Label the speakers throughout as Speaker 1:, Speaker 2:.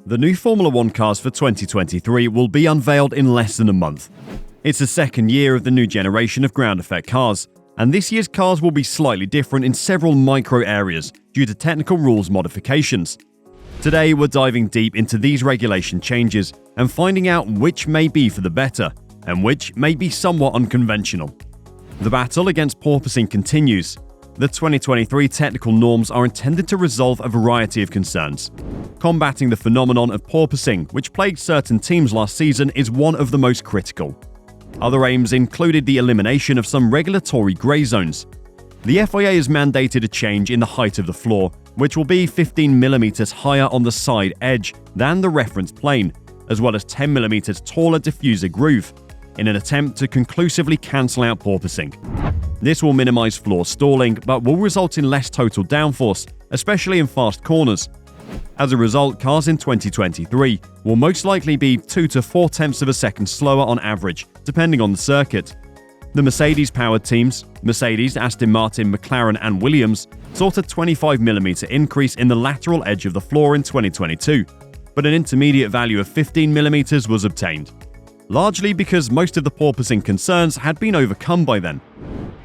Speaker 1: The new Formula One cars for 2023 will be unveiled in less than a month. It's the second year of the new generation of ground effect cars, and this year's cars will be slightly different in several micro areas due to technical rules modifications. Today we're diving deep into these regulation changes and finding out which may be for the better and which may be somewhat unconventional. The battle against porpoising continues. The 2023 technical norms are intended to resolve a variety of concerns. Combating the phenomenon of porpoising, which plagued certain teams last season, is one of the most critical. Other aims included the elimination of some regulatory grey zones. The FIA has mandated a change in the height of the floor, which will be 15mm higher on the side edge than the reference plane, as well as 10mm taller diffuser groove, in an attempt to conclusively cancel out porpoising. This will minimize floor stalling, but will result in less total downforce, especially in fast corners. As a result, cars in 2023 will most likely be 2 to 4 tenths of a second slower on average, depending on the circuit. The Mercedes-powered teams, Mercedes, Aston Martin, McLaren and Williams, sought a 25mm increase in the lateral edge of the floor in 2022, but an intermediate value of 15mm was obtained, largely because most of the porpoising concerns had been overcome by then.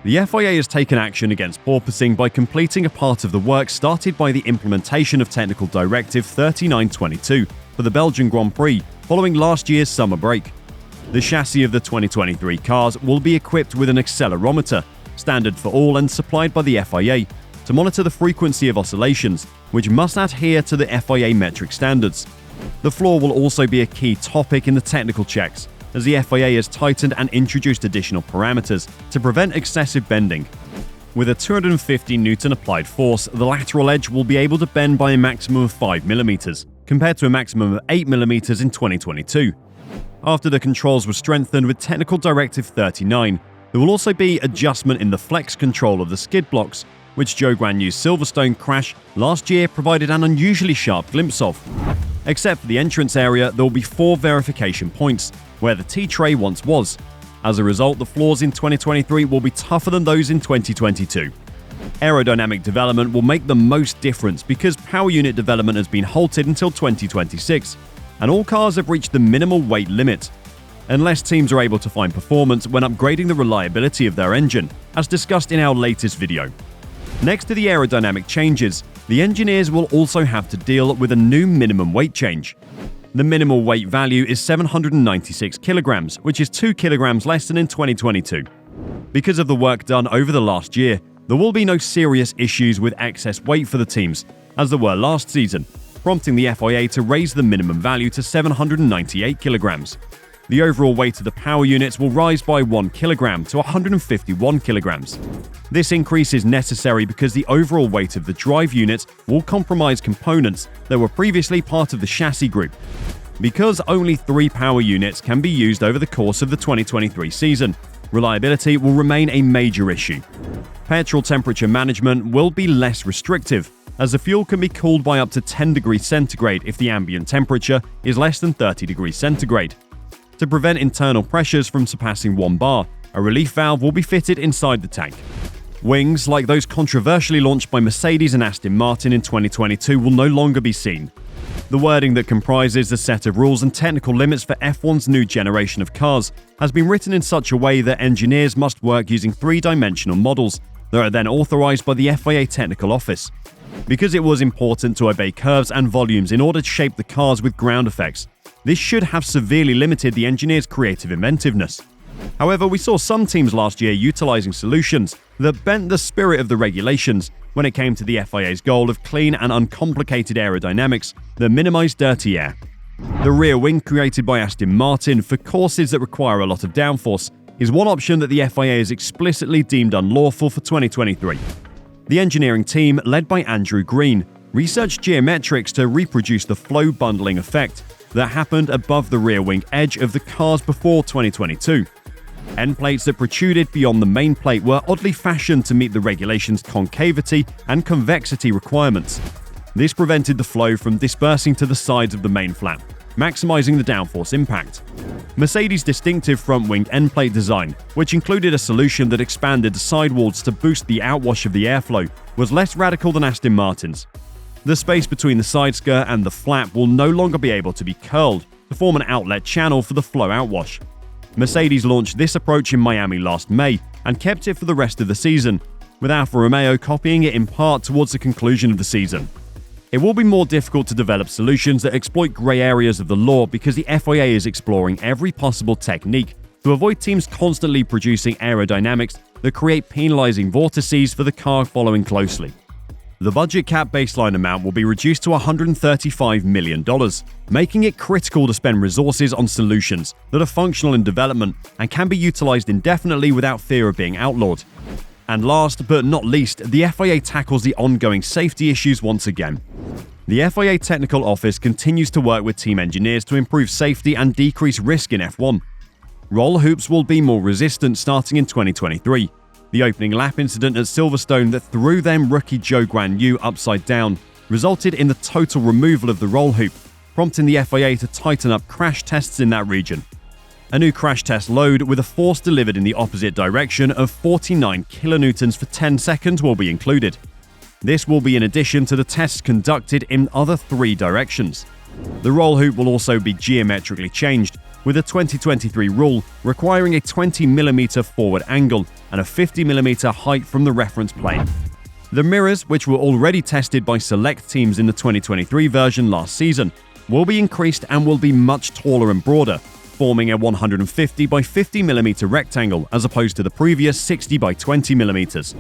Speaker 1: The FIA has taken action against porpoising by completing a part of the work started by the implementation of Technical Directive 3922 for the Belgian Grand Prix following last year's summer break. The chassis of the 2023 cars will be equipped with an accelerometer, standard for all and supplied by the FIA, to monitor the frequency of oscillations, which must adhere to the FIA metric standards. The floor will also be a key topic in the technical checks, as the FIA has tightened and introduced additional parameters to prevent excessive bending. With a 250 Newton applied force, the lateral edge will be able to bend by a maximum of 5mm, compared to a maximum of 8mm in 2022. After the controls were strengthened with Technical Directive 39, there will also be adjustment in the flex control of the skid blocks, which Joe Guanyu's Silverstone crash last year provided an unusually sharp glimpse of. Except for the entrance area, there will be 4 verification points, where the T-tray once was. As a result, the floors in 2023 will be tougher than those in 2022. Aerodynamic development will make the most difference because power unit development has been halted until 2026, and all cars have reached the minimal weight limit, unless teams are able to find performance when upgrading the reliability of their engine, as discussed in our latest video. Next to the aerodynamic changes, the engineers will also have to deal with a new minimum weight change. The minimal weight value is 796 kilograms, which is 2 kilograms less than in 2022. Because of the work done over the last year, there will be no serious issues with excess weight for the teams, as there were last season, prompting the FIA to raise the minimum value to 798 kilograms. The overall weight of the power units will rise by 1 kilogram to 151 kilograms. This increase is necessary because the overall weight of the drive unit will compromise components that were previously part of the chassis group. Because only 3 power units can be used over the course of the 2023 season, reliability will remain a major issue. Petrol temperature management will be less restrictive, as the fuel can be cooled by up to 10 degrees centigrade if the ambient temperature is less than 30 degrees centigrade. To prevent internal pressures from surpassing 1 bar, a relief valve will be fitted inside the tank. Wings, like those controversially launched by Mercedes and Aston Martin in 2022, will no longer be seen. The wording that comprises the set of rules and technical limits for F1's new generation of cars has been written in such a way that engineers must work using 3-dimensional models that are then authorized by the FIA Technical Office. Because it was important to obey curves and volumes in order to shape the cars with ground effects, this should have severely limited the engineers' creative inventiveness. However, we saw some teams last year utilizing solutions that bent the spirit of the regulations when it came to the FIA's goal of clean and uncomplicated aerodynamics that minimize dirty air. The rear wing created by Aston Martin for courses that require a lot of downforce is one option that the FIA has explicitly deemed unlawful for 2023. The engineering team, led by Andrew Green, researched geometrics to reproduce the flow bundling effect that happened above the rear wing edge of the cars before 2022. End plates that protruded beyond the main plate were oddly fashioned to meet the regulation's concavity and convexity requirements. This prevented the flow from dispersing to the sides of the main flap, maximizing the downforce impact. Mercedes' distinctive front wing end plate design, which included a solution that expanded the sidewalls to boost the outwash of the airflow, was less radical than Aston Martin's. The space between the side skirt and the flap will no longer be able to be curled to form an outlet channel for the flow outwash. Mercedes launched this approach in Miami last May and kept it for the rest of the season, with Alfa Romeo copying it in part towards the conclusion of the season. It will be more difficult to develop solutions that exploit grey areas of the law because the FIA is exploring every possible technique to avoid teams constantly producing aerodynamics that create penalizing vortices for the car following closely. The budget cap baseline amount will be reduced to $135 million, making it critical to spend resources on solutions that are functional in development and can be utilized indefinitely without fear of being outlawed. And last but not least, the FIA tackles the ongoing safety issues once again. The FIA Technical Office continues to work with team engineers to improve safety and decrease risk in F1. Roll hoops will be more resistant starting in 2023. The opening lap incident at Silverstone that threw them rookie Zhou Guanyu upside down resulted in the total removal of the roll hoop, prompting the FIA to tighten up crash tests in that region. A new crash test load with a force delivered in the opposite direction of 49 kilonewtons for 10 seconds will be included. This will be in addition to the tests conducted in other 3 directions. The roll hoop will also be geometrically changed, with a 2023 rule requiring a 20mm forward angle and a 50mm height from the reference plane. The mirrors, which were already tested by select teams in the 2023 version last season, will be increased and will be much taller and broader, forming a 150 by 50mm rectangle as opposed to the previous 60 by 20mm.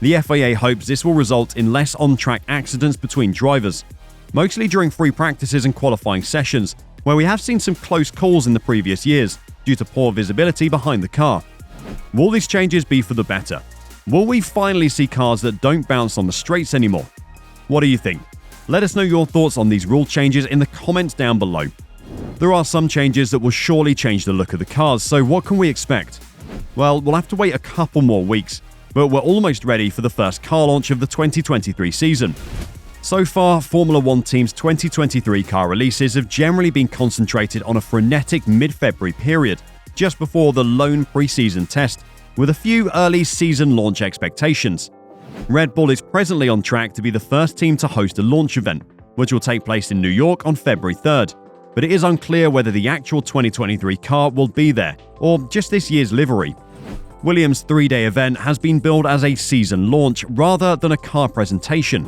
Speaker 1: The FIA hopes this will result in less on-track accidents between drivers, mostly during free practices and qualifying sessions, where we have seen some close calls in the previous years due to poor visibility behind the car. Will these changes be for the better? Will we finally see cars that don't bounce on the straights anymore? What do you think? Let us know your thoughts on these rule changes in the comments down below. There are some changes that will surely change the look of the cars, so what can we expect? Well, we'll have to wait a couple more weeks, but we're almost ready for the first car launch of the 2023 season. So far, Formula One teams' 2023 car releases have generally been concentrated on a frenetic mid-February period, just before the lone pre-season test, with a few early season launch expectations. Red Bull is presently on track to be the first team to host a launch event, which will take place in New York on February 3rd, but it is unclear whether the actual 2023 car will be there, or just this year's livery. Williams' 3-day event has been billed as a season launch rather than a car presentation.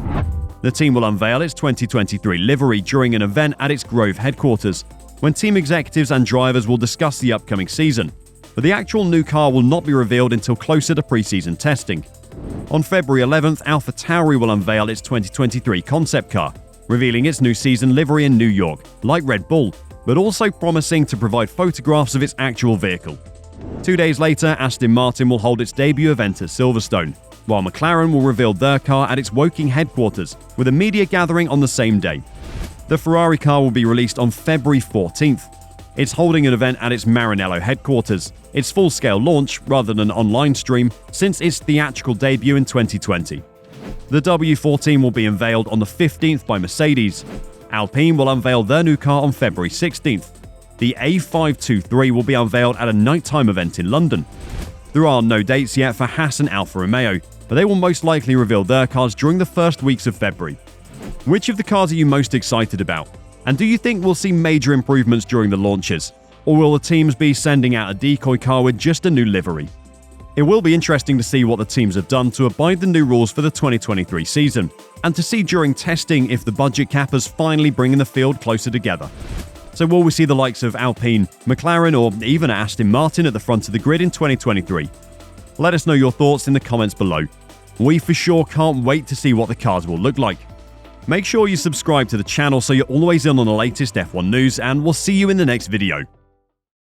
Speaker 1: The team will unveil its 2023 livery during an event at its Grove headquarters, when team executives and drivers will discuss the upcoming season, but the actual new car will not be revealed until closer to pre-season testing. On February 11th, AlphaTauri will unveil its 2023 concept car, revealing its new season livery in New York, like Red Bull, but also promising to provide photographs of its actual vehicle. 2 days later, Aston Martin will hold its debut event at Silverstone, while McLaren will reveal their car at its Woking headquarters, with a media gathering on the same day. The Ferrari car will be released on February 14th. It's holding an event at its Maranello headquarters, its full-scale launch rather than an online stream, since its theatrical debut in 2020. The W14 will be unveiled on the 15th by Mercedes. Alpine will unveil their new car on February 16th. The A523 will be unveiled at a nighttime event in London. There are no dates yet for Haas and Alfa Romeo, but they will most likely reveal their cars during the first weeks of February. Which of the cars are you most excited about? And do you think we'll see major improvements during the launches? Or will the teams be sending out a decoy car with just a new livery? It will be interesting to see what the teams have done to abide the new rules for the 2023 season, and to see during testing if the budget cap is finally bringing the field closer together. So will we see the likes of Alpine, McLaren, or even Aston Martin at the front of the grid in 2023? Let us know your thoughts in the comments below. We for sure can't wait to see what the cars will look like. Make sure you subscribe to the channel so you're always in on the latest F1 news, and we'll see you in the next video.